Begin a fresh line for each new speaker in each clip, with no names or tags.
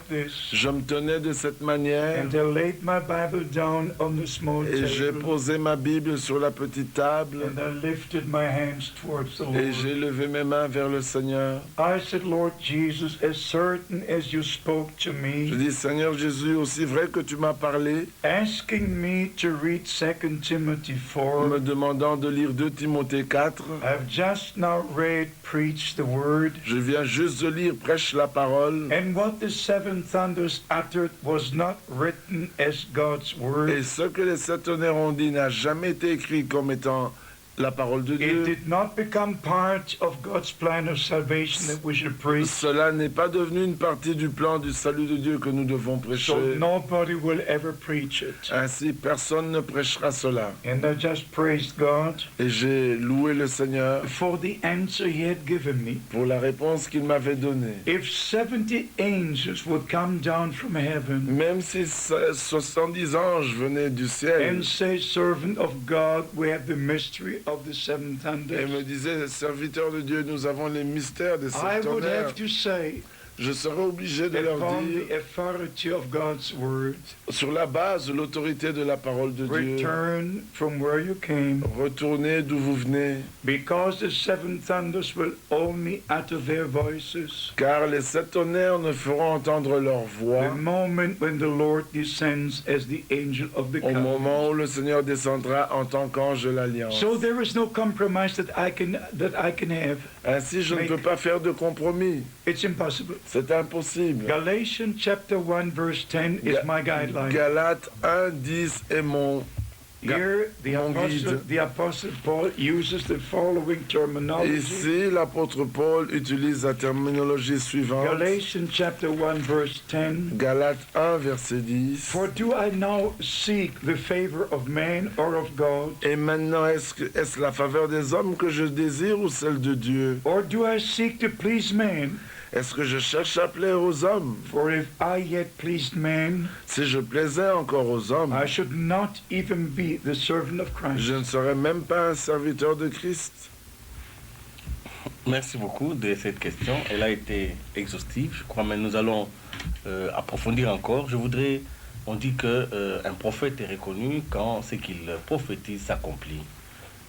this.
Je me tenais de cette manière.
And I laid my Bible down on the small
Et j'ai
table.
posé ma Bible sur la petite table.
And I lifted my hands towards the
Et j'ai
Lord.
levé mes mains vers le Seigneur.
I said, Lord Jesus, as certain as you spoke to
Je
me,
dis, Seigneur Jésus, aussi vrai que tu m'as parlé,
asking me to read 2 Timothy
me
4,
demandant de lire 2 Timothée 4.
I've just now read Preach the Word.
Je viens juste de lire Prêche la parole.
And what the seven thunders uttered was not written as God's
Et
word.
ce que les sept tonnerres ont dit n'a jamais été écrit comme étant la parole de
It
Dieu.
did not become part of God's plan of salvation that we should preach.
Cela n'est pas devenu une partie du plan du salut de Dieu que nous devons prêcher.
So nobody will ever preach it.
Ainsi, personne ne prêchera cela.
And I just praised God
Et j'ai loué le Seigneur
for the answer He had given me.
pour la réponse qu'il m'avait donnée.
If 70 angels would come down from heaven
Même si 70 anges venaient du ciel
and say, Servant of God, we have the mystery of the seven
et me
thunders,
disaient, serviteurs de Dieu, nous avons les mystères des
I
sept
would
tonnerres,
have to say,
je serais obligé de leur
upon
dire,
the authority of God's word,
sur la base de l'autorité de la parole de Dieu,
return from where you came,
retournez d'où vous venez,
because the seven thunders will only utter their voices
car les sept tonnerres ne feront entendre leur voix
the moment when the Lord descends as the angel of the
au
covenant.
moment où le Seigneur descendra en tant qu'ange de l'alliance.
So there is no compromise that I can have.
Ainsi, je ne peux pas faire de compromis.
It's impossible.
C'est impossible.
Galatians chapter 1 verse 10 is my guideline.
Galates 1, 10 est mon
Here the apostle Paul uses the following terminology.
Ici, l'apôtre Paul utilise la terminologie suivante.
Galatians chapter 1 verse 10.
Galates 1, verset 10.
For do I now seek the favor of man or of God?
Et maintenant, est-ce la faveur des hommes que je désire ou celle de Dieu?
Or do I seek to please man?
Est-ce que je cherche à plaire aux hommes?
For if I yet pleased man,
Si je plaisais encore aux hommes,
I should not even be the servant of Christ.
je ne serais même pas un serviteur de Christ.
Merci beaucoup de cette question. Elle a été exhaustive, je crois, mais nous allons approfondir encore. On dit qu'un prophète est reconnu quand ce qu'il prophétise s'accomplit.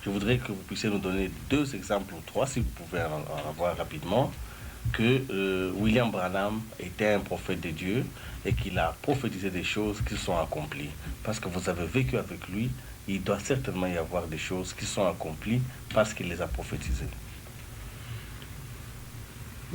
Je voudrais que vous puissiez nous donner 2 exemples ou 3, si vous pouvez en avoir rapidement, que William Branham était un prophète de Dieu et qu'il a prophétisé des choses qui se sont accomplies. Parce que vous avez vécu avec lui, il doit certainement y avoir des choses qui sont accomplies parce qu'il les a prophétisées.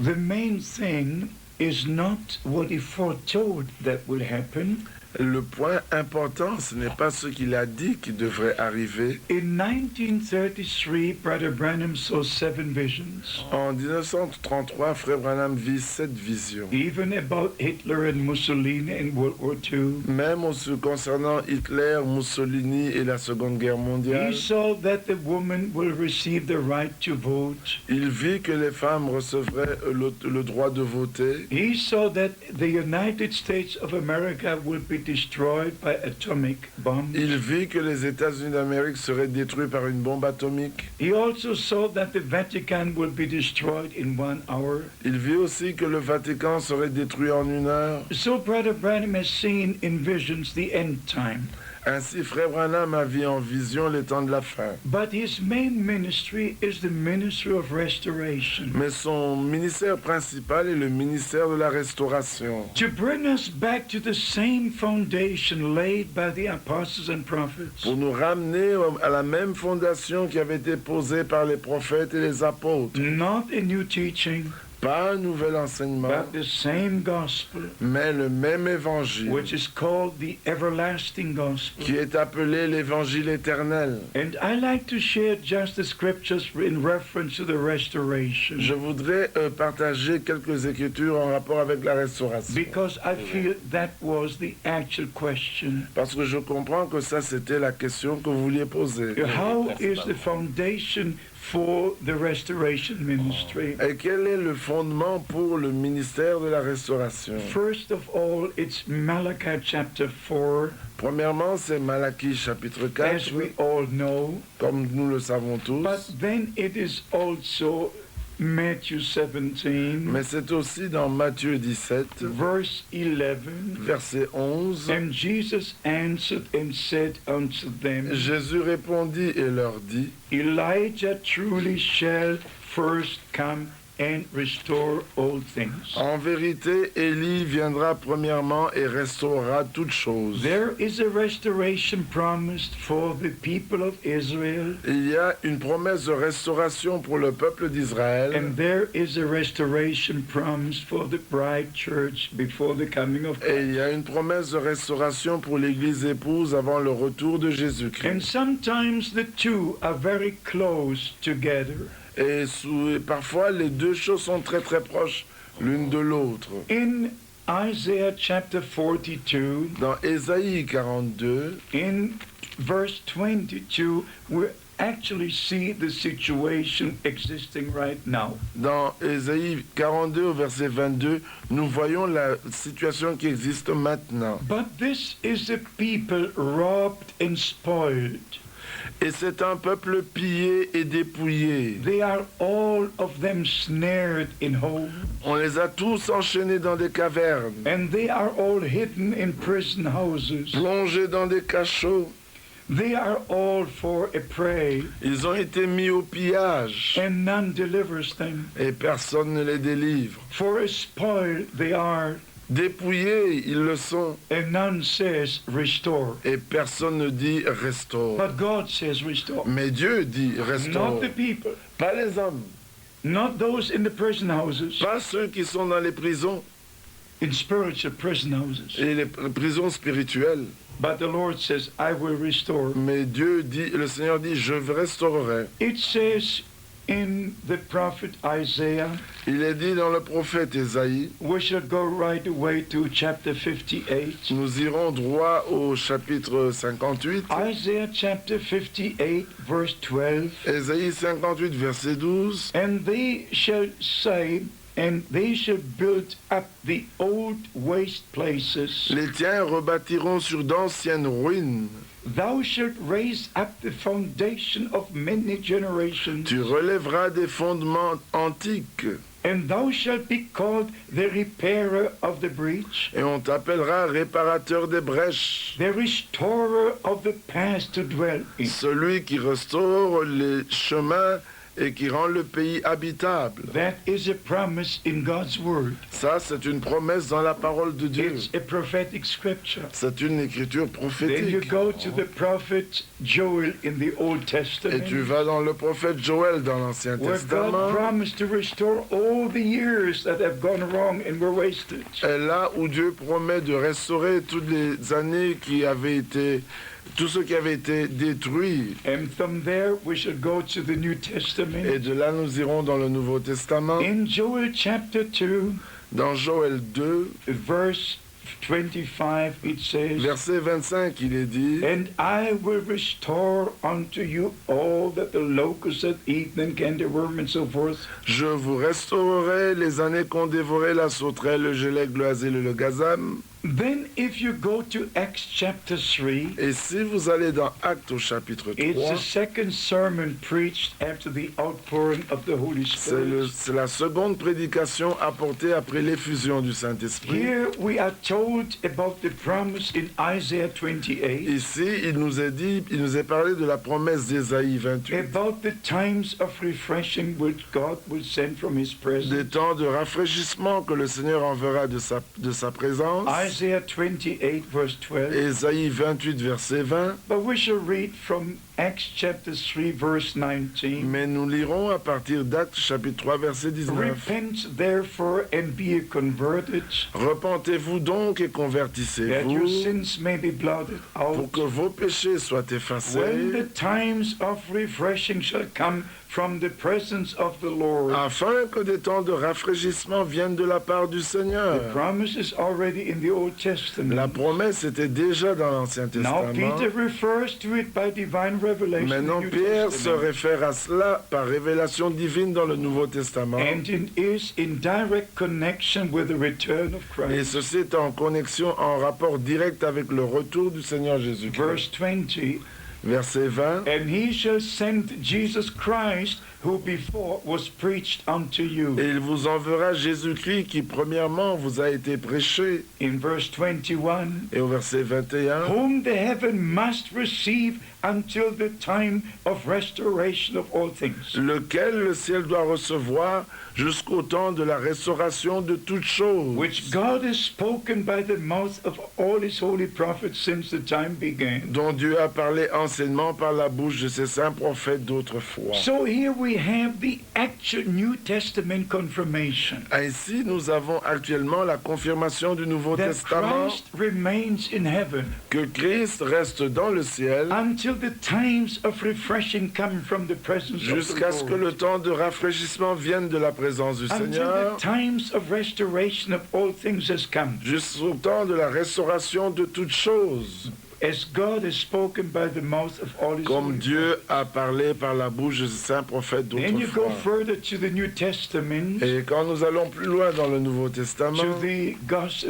The main thing is not what he foretold that will happen.
Le point important, ce n'est pas ce qu'il a dit qui devrait arriver.
In 1933, Brother Branham saw 7 visions,
En 1933, Frère Branham vit 7 visions.
even about Hitler and Mussolini in World War II.
Même concernant Hitler, Mussolini et la Seconde Guerre mondiale,
He saw that the woman will receive the right to vote.
il vit que les femmes recevraient le droit de voter.
He saw that the United States of America would be destroyed by atomic bombs.
Il vit que les États-Unis d'Amérique seraient détruits par une bombe atomique.
He also saw that the Vatican would be destroyed in 1 hour.
Il vit aussi que le Vatican serait détruit en 1 heure.
So Brother Branham has seen in visions the end time.
Ainsi, Frère Branham a vu en vision les temps de la fin.
But his main ministry is the ministry of restoration.
Mais son ministère principal est le ministère de la restauration.
To bring us back to the same foundation laid by the apostles and prophets.
Pour nous ramener à la même fondation qui avait été posée par les prophètes et les apôtres.
Not a new teaching,
Pas un nouvel enseignement,
but the same gospel,
mais le même évangile,
which is called the everlasting gospel.
qui est appelé l'évangile éternel.
And I like to share just the scriptures in reference to the restoration,
Je voudrais partager quelques écritures en rapport avec la restauration.
because I feel that was the actual question.
Parce que je comprends que ça, c'était la question que vous vouliez poser.
How is the foundation for the restoration ministry?
Et quel est le fondement pour le ministère de la restauration?
First of all, it's Malachi chapter 4.
Premièrement, c'est Malachie chapitre 4,
As we all know,
comme nous le savons tous.
but then it is also Matthew 17,
mais c'est aussi dans Matthieu 17,
verse 11.
verset 11.
And Jesus answered and said unto them,
Jésus répondit et leur dit,
Elijah truly shall first come and restore all things.
en vérité, Élie viendra premièrement et restaurera toutes choses.
There is a restoration promised for the people of Israel,
Il y a une promesse de restauration pour le peuple d'Israël
and there is a restoration promised for the bride church before the coming of
et il
Christ.
y a une promesse de restauration pour l'Église épouse avant le retour de
And
Jésus-Christ.
sometimes the two are very close together.
Et parfois, les deux choses sont très très proches l'une de l'autre.
In Isaiah chapter 42,
Dans Ésaïe 42,
in verse 22, we actually see the situation existing right now.
dans Ésaïe 42 au verset 22, nous voyons la situation qui existe maintenant.
But this is a people robbed and spoiled.
Et c'est un peuple pillé et dépouillé.
They are all of them snared in holes,
On les a tous enchaînés dans des cavernes,
and they are all hidden in prison houses.
plongés dans des cachots.
They are all for a prey,
Ils ont été mis au pillage
and none delivers them.
et personne ne les délivre.
For a spoil they are,
Dépouillés, ils le sont
and none says restore.
et personne ne dit restaure.
But God says restore.
Mais Dieu dit restaure.
Not the people,
Pas les hommes,
not those in the prison houses,
pas ceux qui sont dans les prisons
in spiritual prison houses.
et les prisons spirituelles.
But the Lord says, I will restore.
Mais Dieu dit, le Seigneur dit, je restaurerai.
It says in the prophet Isaiah,
Il est dit dans le prophète Ésaïe,
we shall go right away to chapter 58.
nous irons droit au chapitre 58.
Isaiah chapter 58, verse 12.
Ésaïe 58, verset 12.
And they shall say, and they shall build up the old waste places.
Les tiens rebâtiront sur d'anciennes ruines.
Thou shalt raise up the foundation of many generations,
Tu relèveras des fondements antiques
and thou shalt be called the repairer of the breach,
et on t'appellera réparateur des brèches.
the restorer of the past to dwell in.
Celui qui restaure les chemins et qui rend le pays habitable.
That is a promise in God's word.
Ça, c'est une promesse dans la parole de Dieu.
It's a prophetic scripture.
C'est une écriture
Then you
prophétique.
go to the prophet Joel in the Old
Et tu
Testament,
vas dans le prophète Joël dans l'Ancien
where God
Testament.
promised to restore all the years that have gone wrong and were wasted.
Et là où Dieu promet de restaurer toutes les années qui avaient été, tout ce qui avait été détruit.
And from there we shall go to the New
Et
Testament.
de là, nous irons dans le Nouveau Testament.
In Joel chapter 2,
Dans Joël 2,
verse 25, it says,
verset 25, il est dit,
And I will restore unto you all that the locusts have eaten and cankerworm and so forth.
je vous restaurerai les années qu'ont dévoré la sauterelle, le gélec, le asile et le gazam.
Then if you go to Acts chapter 3,
Et si vous allez dans Actes au chapitre
it's
3,
the second sermon preached after the outpouring of the Holy Spirit.
c'est la seconde prédication apportée après l'effusion du Saint-Esprit.
Here we are told about the promise in Isaiah 28,
Ici, il nous est parlé de la promesse d'Ésaïe 28,
about the times of refreshing which God will send from His
des
presence.
temps de rafraîchissement que le Seigneur enverra de sa présence.
Isaiah 28, verse 12.
Ésaïe 28, verset 20.
But we shall read from Acts chapter 3, verse 19.
Mais nous lirons à partir d'Actes chapitre 3, verset 19.
Repent therefore and be converted,
Repentez-vous donc et
that your
convertissez-vous
sins may be blotted
pour
out.
que vos péchés soient
When
effacés,
the times of refreshing shall come from the presence of the Lord.
afin que des temps de rafraîchissement viennent de la part du
The
Seigneur.
promise is already in the Old
La
Testament.
promesse était déjà dans l'Ancien
Now
Testament.
Peter refers to it by divine revelation
Maintenant,
in the New
Pierre se
Testament,
réfère à cela par révélation divine dans le Nouveau Testament.
and it is in direct connection with the return of
Et
Christ.
ceci est en connexion, en rapport direct avec le retour du Seigneur Jésus-Christ.
Verse 20,
Verset 20.
and he shall send Jesus Christ, who before was preached unto you.
Et il vous enverra Jésus-Christ qui premièrement vous a été prêché.
In verse 21,
Et au verset 21,
whom the heaven must receive until the time of restoration of all things.
lequel le ciel doit recevoir jusqu'au temps de la restauration de toutes choses,
Which God has spoken by the mouth of all his holy prophets since the time began.
dont Dieu a parlé anciennement par la bouche de ses saints prophètes d'autrefois.
So here we have the actual New Testament confirmation
Ainsi, nous avons actuellement la confirmation du Nouveau
that
Testament
Christ remains in heaven
que Christ reste dans le ciel
until the times of refreshing come from the presence
jusqu'à
of
ce
the
que
Lord.
le temps de rafraîchissement vienne de la présence du
Until
Seigneur,
the times of restoration of all things has come.
jusqu'au temps de la restauration de toutes choses,
As God has spoken by the mouth of all his
comme
holy
Dieu a parlé par la bouche de ses saints prophètes
Then you go
d'autrefois.
further to the New Testament,
Et quand nous allons plus loin dans le Nouveau Testament,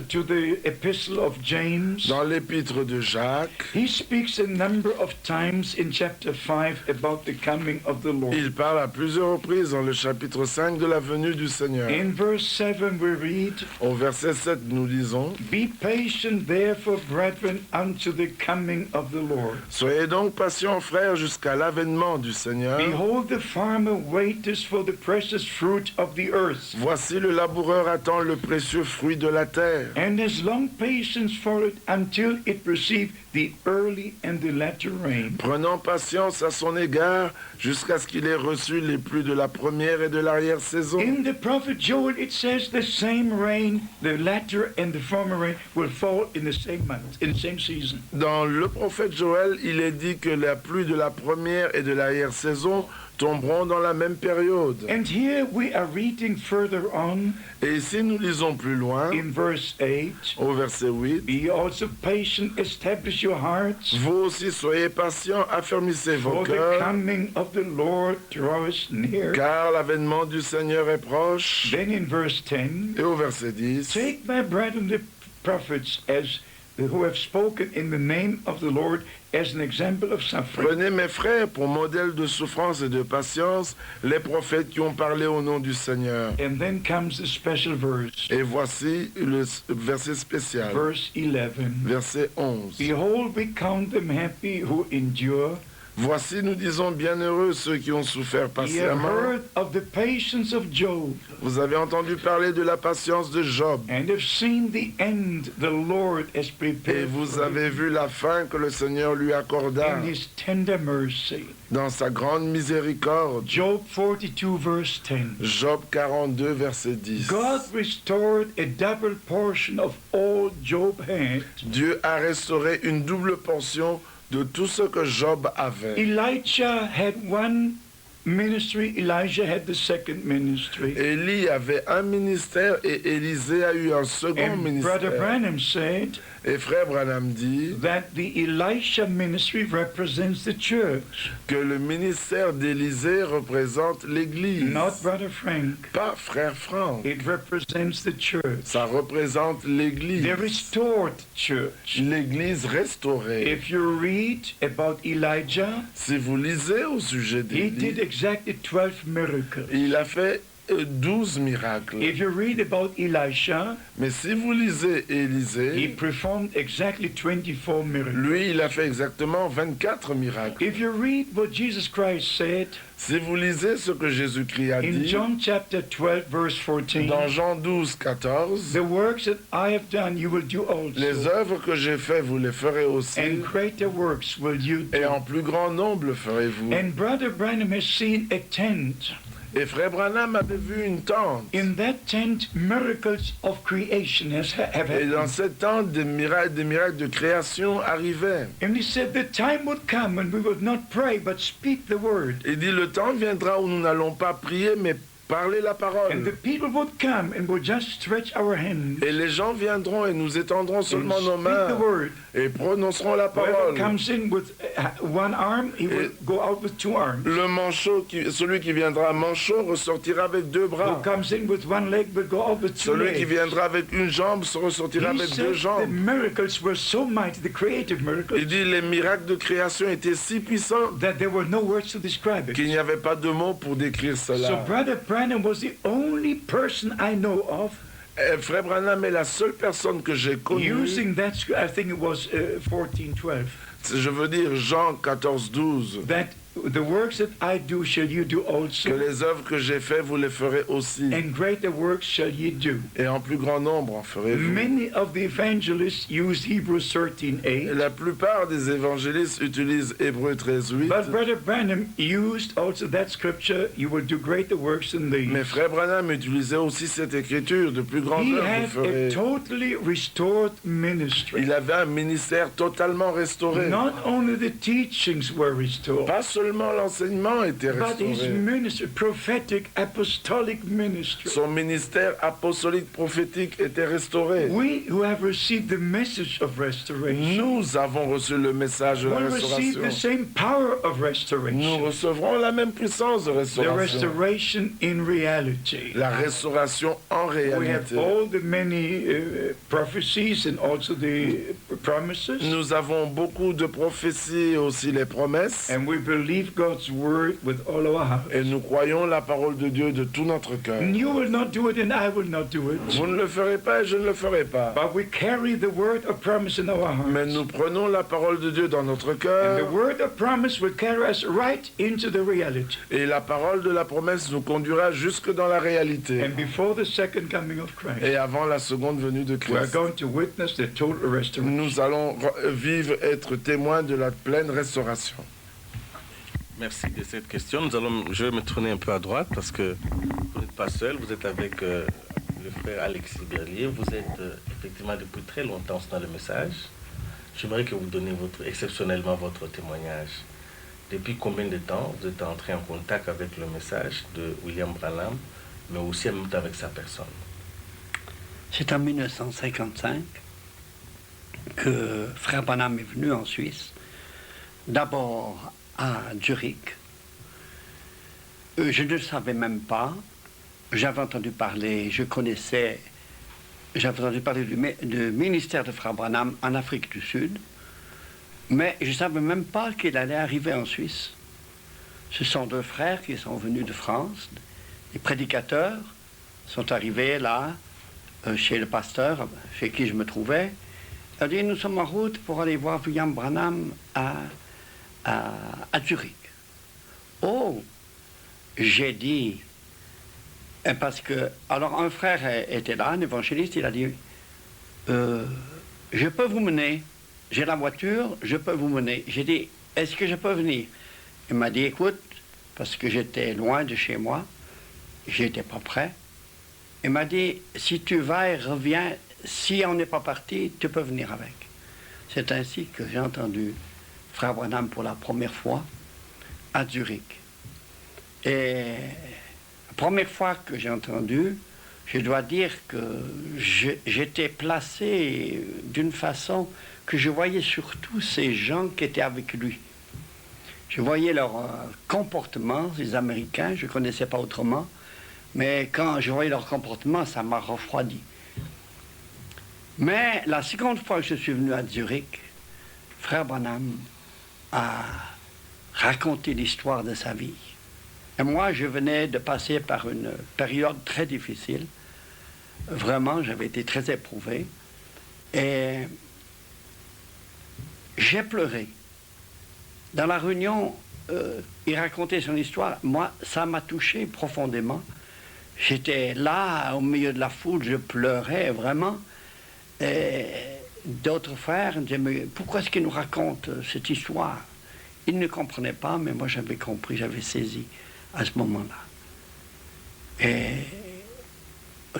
to the Epistle of James,
dans l'épître de Jacques,
he speaks a number of times in chapter 5 about the coming of the Lord.
il parle à plusieurs reprises dans le chapitre 5 de la venue du Seigneur.
In verse 7 we read,
Au verset 7, nous lisons,
Be patient therefore, brethren, unto the coming of the Lord.
Soyez donc patients, frères, jusqu'à l'avènement du Seigneur.
Behold, the farmer waiteth for the precious fruit of the earth,
Voici le laboureur attend le précieux fruit de la terre,
and has long patience for it until it receive the early and the latter rain.
prenant patience à son égard jusqu'à ce qu'il ait reçu les pluies de la première et de l'arrière-saison.
In the prophet Joel, it says the same rain, the latter and the former rain, will fall in the same month, in the same season.
Dans le prophète Joël, il est dit que la pluie de la première et de l'arrière-saison tomberont dans la même période.
And here we are reading further on
Et ici, nous lisons plus loin,
in verse 8.
au verset 8,
Be also patient, establish your hearts,
vous aussi soyez patients, affermissez vos
for the
cœurs,
coming of the Lord draweth near.
car l'avènement du Seigneur est proche.
Then in verse 10,
Et au verset 10,
take my brethren the prophets as who have spoken in the name of the Lord as an example of suffering.
prenez mes frères pour modèle de souffrance et de patience, les prophètes qui ont parlé au nom du Seigneur.
And then comes the special verse,
Et voici le verset spécial,
verse 11.
verset 11.
Behold, we count them happy who endure.
Voici, nous disons bienheureux ceux qui ont souffert
Ye have
patiemment.
heard of the patience of Job,
Vous avez entendu parler de la patience de Job.
and have seen the end the Lord has
Et
prepared
vous
for
avez vu la fin que le Seigneur lui accorda
in his tender mercy.
dans sa grande miséricorde.
Job 42 verse 10.
Job 42, verset 10.
God restored a double portion of all Job had.
Dieu a restauré une double portion de tout ce que Job avait.
Elijah had one ministry, Elijah had the second ministry.
Élie avait un ministère et Élisée a eu un second
And Brother
ministère.
Branham said
Et frère Branham dit
that the Elisha ministry represents the church,
que le ministère d'Élisée représente l'Église.
not Brother Frank.
Pas frère Franck.
It represents the church,
Ça représente l'Église.
the restored church.
L'Église restaurée.
If you read about Elijah,
Si vous lisez au sujet
he did
d'Élie,
exactly 12 miracles.
il a fait 12 miracles.
If you read about Elisha,
Mais si vous lisez
he
Élisée,
performed exactly 24 miracles.
lui, il a fait exactement 24 miracles.
If you read what Jesus Christ said
Si vous lisez ce que Jésus-Christ a
in
dit
John chapter 12 verse 14,
dans Jean 12, 14,
the works that I have done you will do
les
also,
œuvres que j'ai faites, vous les ferez aussi,
and greater works will you
et
do.
en plus grand nombre le ferez-vous.
And Brother Branham has seen a tent.
Et frère Branham avait vu une tente.
In that tent, miracles of creation have
Et dans
happened.
cette tente, des miracles de création arrivaient.
And he said the time would come when we would not pray but speak the word.
Il dit, le temps viendra où nous n'allons pas prier, mais parler la
And
parole.
the people would come and would just stretch our hands
Et les gens viendront et nous étendront
and
seulement nos
speak
mains
the word.
et prononceront la
Whoever
parole.
comes in with one arm, he will go out with two arms.
Le manchot, celui qui viendra manchot ressortira avec deux
Who
bras.
comes in with one leg will go out with two
Celui qui
legs.
viendra avec une jambe se ressortira
He
avec deux
said the
jambes.
miracles were so mighty, the creative miracles,
Il dit les miracles de création étaient si puissants
that there were no words to describe
qu'il
it.
n'y avait pas de mots pour décrire
So
cela.
Brother Branham was the only person I know of
Et Frère Branham est la seule personne que j'ai connue,
using that, I think it was 14:12,
je veux dire Jean 14, 12,
that the works that I do shall you do
que
also,
les œuvres que j'ai faites, vous les ferez aussi.
and greater works shall ye do.
Et en plus grand nombre en ferez-vous.
Many of the evangelists use Hebrews 13:8,
La plupart des évangélistes utilisent Hébreux 13, 8.
but Brother Branham used also that scripture, you will do greater works than
Mais
these.
Frère Branham utilisait aussi cette écriture, de plus grandes
He
œuvres
had
vous
a
ferez.
totally restored ministry.
Il avait un ministère totalement restauré.
Not only the teachings were restored,
Pas seulement l'enseignement était
but his
restauré.
ministry, prophetic, apostolic ministry.
Son ministère apostolique prophétique était restauré.
We who have received the message of restoration
Nous avons reçu le message de la
will receive the
restauration.
same power of
Nous
restoration.
recevrons la même puissance de
The
restauration.
restoration in reality.
La restauration en
We have
réalité.
all the many prophecies and also the promises,
Nous avons beaucoup de prophéties et aussi les promesses.
and we believe God's word with all our heart.
Et nous croyons la parole de Dieu de tout notre cœur.
And you will not do it, and I will not do it.
Vous ne le ferez pas et je ne le ferai pas.
But we carry the word of promise in our
Mais
hearts.
nous prenons la parole de Dieu dans notre
And the
cœur.
word of promise will carry us right into the reality.
Et la parole de la promesse nous conduira jusque dans la réalité.
And before the second coming of Christ,
Et avant la seconde venue de
we are
Christ.
going to witness the total restoration.
Nous allons vivre, être témoins de la pleine restauration.
Merci de cette question. Je vais me tourner un peu à droite parce que vous n'êtes pas seul, vous êtes avec le frère Alexis Berlier. Vous êtes effectivement depuis très longtemps dans le message. J'aimerais que vous donniez exceptionnellement votre témoignage. Depuis combien de temps vous êtes entré en contact avec le message de William Branham, mais aussi en même temps avec sa personne?
C'est en 1955 que Frère Branham est venu en Suisse, d'abord à Zurich. Je ne le savais même pas. J'avais entendu parler, j'avais entendu parler du ministère de Frère Branham en Afrique du Sud, mais je ne savais même pas qu'il allait arriver en Suisse. Ce sont deux frères qui sont venus de France, les prédicateurs sont arrivés là, chez le pasteur, chez qui je me trouvais. Il a dit, nous sommes en route pour aller voir William Branham à Zurich. Oh, j'ai dit, parce que, alors un frère était là, un évangéliste, il a dit, je peux vous mener, j'ai la voiture, je peux vous mener. J'ai dit, est-ce que je peux venir? Il m'a dit, écoute, parce que j'étais loin de chez moi, j'étais pas prêt. Il m'a dit, si tu vas et reviens, si on n'est pas parti, tu peux venir avec. C'est ainsi que j'ai entendu Frère Branham pour la première fois à Zurich. Et la première fois que j'ai entendu, je dois dire que j'étais placé d'une façon que je voyais surtout ces gens qui étaient avec lui. Je voyais leur comportement, les Américains, je ne connaissais pas autrement, mais quand je voyais leur comportement, ça m'a refroidi. Mais la seconde fois que je suis venu à Zurich, Frère Branham a raconté l'histoire de sa vie. Et moi, je venais de passer par une période très difficile. Vraiment, j'avais été très éprouvé. Et j'ai pleuré. Dans la réunion, il racontait son histoire. Moi, ça m'a touché profondément. J'étais là, au milieu de la foule, je pleurais vraiment. Et d'autres frères me disaient, mais pourquoi est-ce qu'il nous raconte cette histoire? Ils ne comprenaient pas, mais moi j'avais compris, j'avais saisi à ce moment-là. Et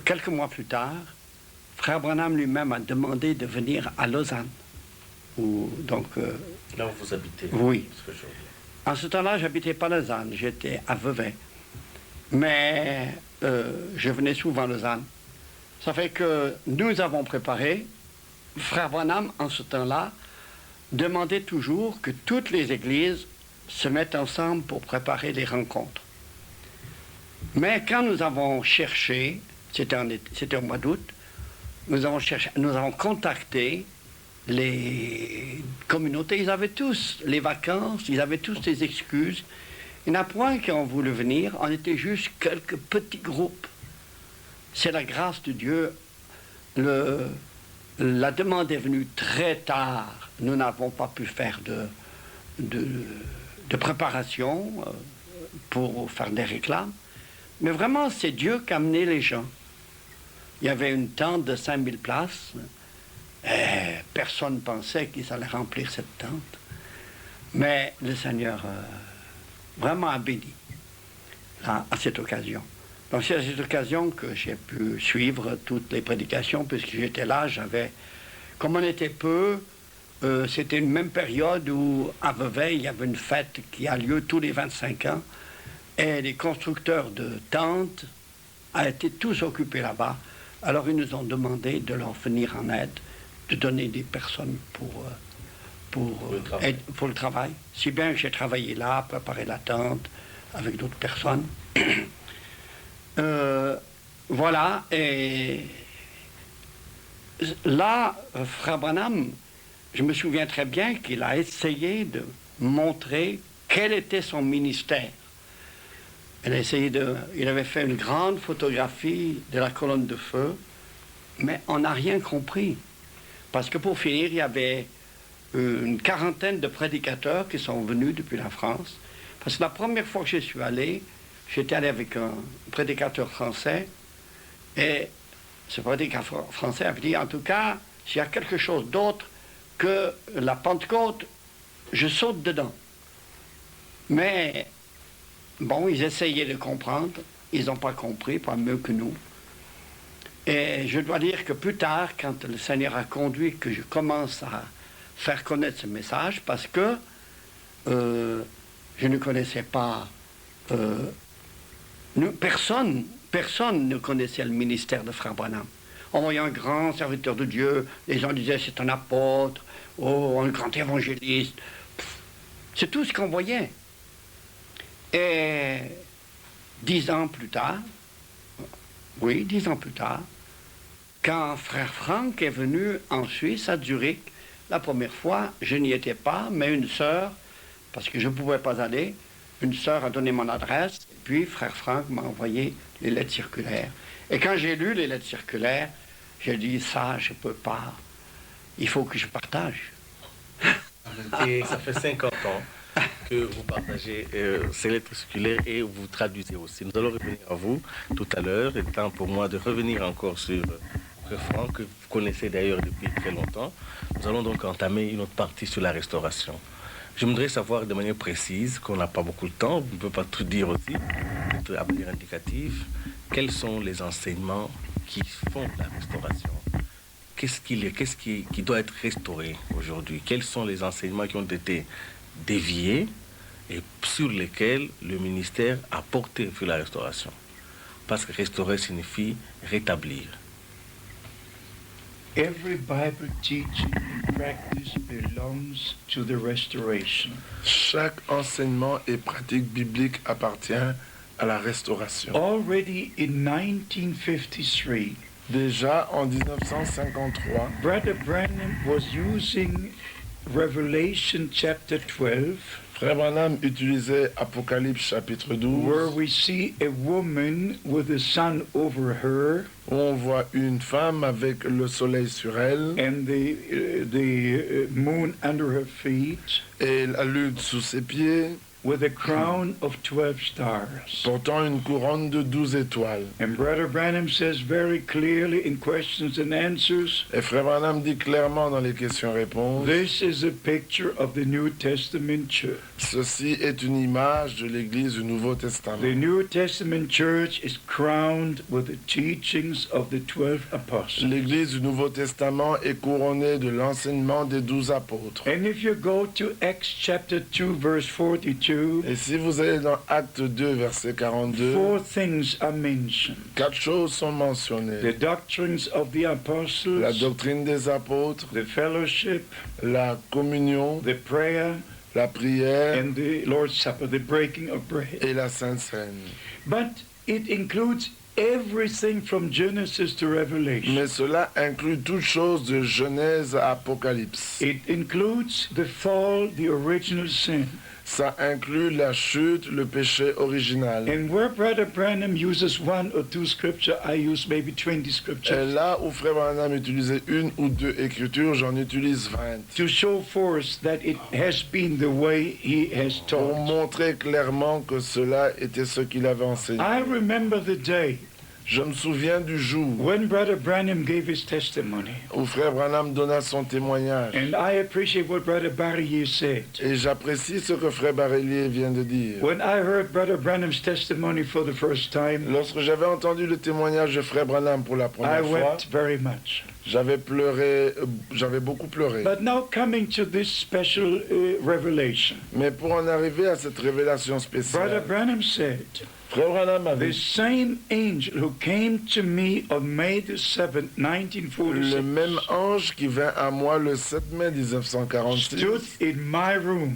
quelques mois plus tard, Frère Branham lui-même a demandé de venir à Lausanne.
Là où vous habitez.
Oui.
Ce que je veux dire.
En ce temps-là, j'habitais pas Lausanne, j'étais à Vevey. mais je venais souvent à Lausanne. Ça fait que nous avons préparé, Frère Branham, en ce temps-là, demandait toujours que toutes les églises se mettent ensemble pour préparer les rencontres. Mais quand nous avons cherché, c'était au mois d'août, nous avons contacté les communautés, ils avaient tous les vacances, ils avaient tous des excuses. Il n'y en a point qui ont voulu venir, on était juste quelques petits groupes. C'est la grâce de Dieu. La demande est venue très tard. Nous n'avons pas pu faire de préparation pour faire des réclames. Mais vraiment, c'est Dieu qui a amené les gens. Il y avait une tente de 5000 places. Et personne ne pensait qu'ils allaient remplir cette tente. Mais le Seigneur vraiment a béni à cette occasion. Donc c'est à cette occasion que j'ai pu suivre toutes les prédications, puisque j'étais là, comme on était peu, c'était une même période où à Vevey, il y avait une fête qui a lieu tous les 25 ans, et les constructeurs de tentes ont été tous occupés là-bas. Alors ils nous ont demandé de leur venir en aide, de donner des personnes pour le travail. Si bien que j'ai travaillé là, préparé la tente avec d'autres personnes. Voilà, et là, Frère Branham, je me souviens très bien qu'il a essayé de montrer quel était son ministère. Il avait fait une grande photographie de la colonne de feu, mais on n'a rien compris. Parce que pour finir, il y avait une quarantaine de prédicateurs qui sont venus depuis la France. Parce que la première fois que je suis allé, j'étais allé avec un prédicateur français, et ce prédicateur français avait dit, en tout cas, s'il y a quelque chose d'autre que la Pentecôte, je saute dedans. Mais, bon, ils essayaient de comprendre, ils n'ont pas compris, pas mieux que nous. Et je dois dire que plus tard, quand le Seigneur a conduit, que je commence à faire connaître ce message, parce que je ne connaissais pas... personne ne connaissait le ministère de Frère Branham. On voyait un grand serviteur de Dieu, les gens disaient c'est un apôtre, oh, un grand évangéliste. C'est tout ce qu'on voyait. Et 10 ans plus tard, quand Frère Franck est venu en Suisse, à Zurich, la première fois, je n'y étais pas, mais une sœur, parce que je ne pouvais pas aller, une sœur a donné mon adresse, et puis Frère Franck m'a envoyé les lettres circulaires. Et quand j'ai lu les lettres circulaires, j'ai dit, ça, je ne peux pas, il faut que je partage.
Et ça fait 50 ans que vous partagez ces lettres circulaires et vous traduisez aussi. Nous allons revenir à vous tout à l'heure. Il est temps pour moi de revenir encore sur Frère Franck, que vous connaissez d'ailleurs depuis très longtemps. Nous allons donc entamer une autre partie sur la restauration. Je voudrais savoir de manière précise, qu'on n'a pas beaucoup de temps, on ne peut pas tout dire aussi, à manière indicative, quels sont les enseignements qui font la restauration. Qu'est-ce qui doit être restauré aujourd'hui? Quels sont les enseignements qui ont été déviés et sur lesquels le ministère a porté sur la restauration? Parce que restaurer signifie rétablir.
Every Bible teaching and practice belongs to the restoration.
Chaque enseignement et pratique biblique appartient à la restauration.
Already in 1953,
Déjà en 1953,
Brother Branham was using Revelation chapter 12,
Frère Branham utilisait Apocalypse chapitre
where
12,
we see a woman with the sun over her
où on voit une femme avec le soleil sur elle
and the moon under her feet,
et la lune sous ses pieds,
with a crown of 12 stars.
portant une couronne de 12 étoiles.
And Brother Branham says very clearly in questions and answers,
Et Frère Branham dit clairement dans les questions-réponses,
this is a picture of the New Testament church.
ceci est une image de l'Église du Nouveau Testament.
The New Testament church is crowned with the teachings of the 12 apostles.
L'Église du Nouveau Testament est couronnée de l'enseignement des 12 apôtres.
And if you go to Acts chapter 2 verse 42, 42,
Et si vous allez dans Acte 2, verset 42,
4 things are mentioned.
4 choses sont
The
mentionnées.
doctrines of the
La
apostles,
doctrine des apôtres,
the fellowship,
la communion,
the prayer,
la prière
and the Lord's Supper, the breaking of bread.
et la Sainte Seine.
But it includes everything from Genesis to Revelation.
Mais cela inclut toutes choses de Genèse à Apocalypse.
It includes the fall, the original sin.
Ça inclut la chute, le péché original.
And where Brother Branham uses 1 or 2 scripture, I use maybe 20
Et
scriptures
là où Frère Branham utilisait 1 ou 2 écritures, j'en utilise 20.
to show forth that it has been the way he has
Pour
taught.
montrer clairement que cela était ce qu'il avait enseigné.
I remember the day
Je me souviens du jour
when Brother Branham gave his testimony.
où Frère Branham donna son témoignage.
And I appreciate what Brother Barrier said.
Et j'apprécie ce que Frère Barélier vient de dire.
When I heard Brother Branham's testimony for the first time,
Lorsque j'avais entendu le témoignage de Frère Branham pour la
I
première fois,
wept very much.
j'avais pleuré, j'avais beaucoup pleuré.
But now coming to this special revelation,
Mais pour en arriver à cette révélation
Brother
spéciale,
Branham said,
Frère Branham avait
the same angel who came to me on May the 7th,
le
1946,
même ange qui vint à moi le 7 mai
stood
1946
in my room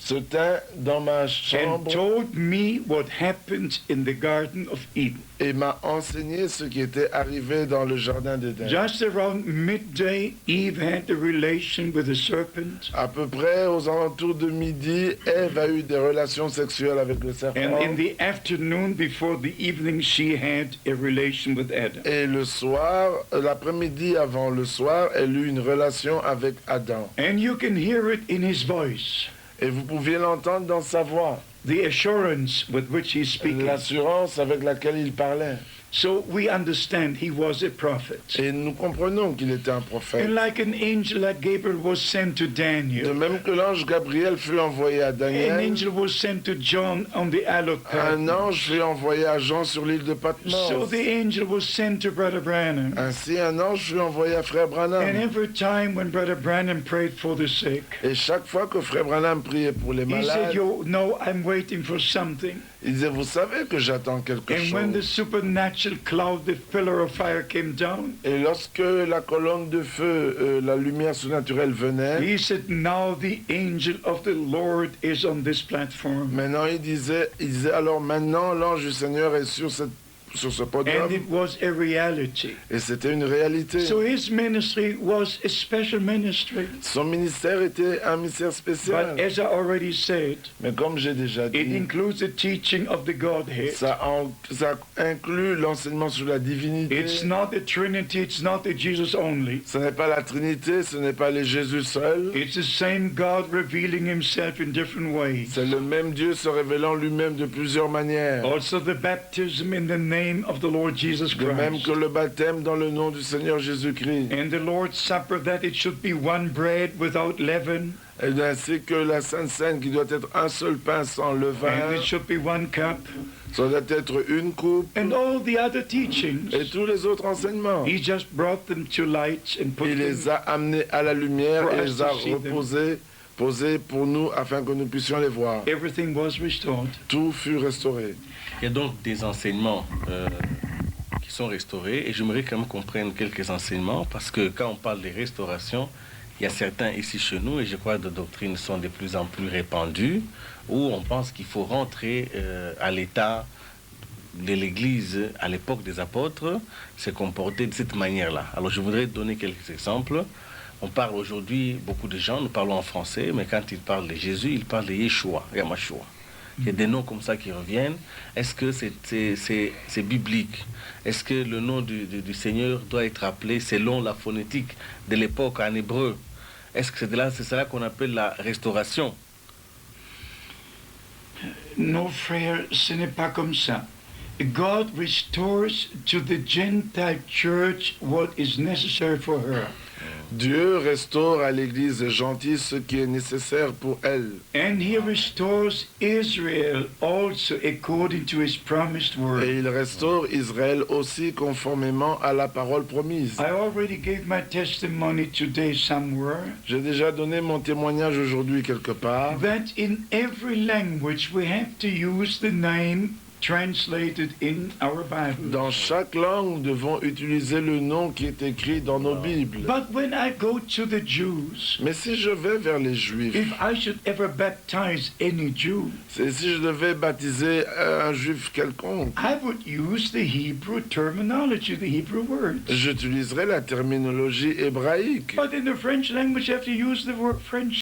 se tint dans ma
and
chambre
told me what happened in the Garden of Eden.
et m'a enseigné ce qui était arrivé dans le jardin d'Éden.
Just around midday, Eve had a relation with the serpent,
À peu près aux alentours de midi, Ève a eu des relations sexuelles avec le
and
serpent.
in the afternoon before the evening, she had a relation with Adam.
Et le soir, l'après-midi avant le soir, elle eut une relation avec Adam.
And you can hear it in his voice,
Et vous pouviez l'entendre dans sa voix,
the assurance with which he's speaking.
l'assurance avec laquelle il parlait.
So we understand he was a prophet.
Et nous comprenons qu'il était un prophète.
And like an angel like Gabriel was sent to
De
Daniel,
même que l'ange Gabriel fut envoyé à
an
Daniel,
angel was sent to John on the Isle of
un
Patmos.
ange fut envoyé à Jean sur l'île de
So
Patmos.
the angel was sent to Brother Branham.
Ainsi, un ange fut envoyé à Frère
And
Branham.
every time when Brother Branham prayed for the sick,
Et chaque fois que Frère Branham priait pour les
he said,
malades,
"You know, I'm waiting for something."
il disait, vous savez que j'attends quelque
And when the
chose.
supernatural cloud, the pillar of fire came down,
Et lorsque la colonne de feu, la lumière surnaturelle venait,
he said, "Now the angel of the Lord is on this platform."
maintenant il disait alors maintenant l'ange du Seigneur est sur ce podium.
And it was a reality.
Et c'était une réalité.
So his ministry was a special ministry.
Son ministère était un ministère
But
spécial.
as I already said,
Mais comme j'ai déjà
it
dit,
includes the teaching of the Godhead.
ça inclut l'enseignement sur la divinité.
It's not the Trinity, it's not the Jesus only.
Ce n'est pas la Trinité, ce n'est pas les Jésus seuls.
It's the same God revealing himself in different ways.
C'est le même Dieu se révélant lui-même de plusieurs manières.
Also the baptism in the name of the Lord Jesus
De même
Christ.
que le baptême dans le nom du Seigneur Jésus-Christ.
And the Lord's Supper, that it should be one bread without leaven,
Et ainsi que la Sainte Seine qui doit être un seul pain sans
and
levain.
it should be one cup,
Ça doit être une coupe.
and all the other teachings.
Et tous les autres enseignements.
He just brought them to light and put
Il
them.
les a amenés à la lumière
For
et
us
les a
to see them.
posés pour nous afin que nous puissions les voir.
Everything was restored.
Tout fut restauré.
Il y a donc des enseignements qui sont restaurés et j'aimerais quand même qu'on prenne quelques enseignements parce que quand on parle de restauration, il y a certains ici chez nous et je crois que des doctrines sont de plus en plus répandues où on pense qu'il faut rentrer à l'état de l'Église à l'époque des apôtres, se comporter de cette manière-là. Alors je voudrais donner quelques exemples. On parle aujourd'hui, beaucoup de gens, nous parlons en français, mais quand ils parlent de Jésus, ils parlent de Yeshua, Yamashua. Il y a des noms comme ça qui reviennent. Est-ce que c'est biblique? Est-ce que le nom du Seigneur doit être appelé selon la phonétique de l'époque en hébreu? Est-ce que c'est cela qu'on appelle la restauration?
Non, frère, ce n'est pas comme ça. God restores to the Gentile church what is necessary for her.
Dieu restaure à l'Église gentille ce qui est nécessaire pour elle.
And he restores Israel also according to his promised word.
Et il restaure Israël aussi conformément à la parole promise.
I already gave my testimony today somewhere
J'ai déjà donné mon témoignage aujourd'hui quelque part.
that in every language we have to use the name translated in our Bible.
Dans chaque langue, nous devons utiliser le nom qui est écrit dans nos Bibles.
But when I go to the Jews,
Mais si je vais vers les Juifs,
if I should ever baptize any Jew,
et si je devais baptiser un Juif quelconque,
I would use the Hebrew terminology, the Hebrew words.
j'utiliserais la terminologie hébraïque.
But in the French language, you have to use the word French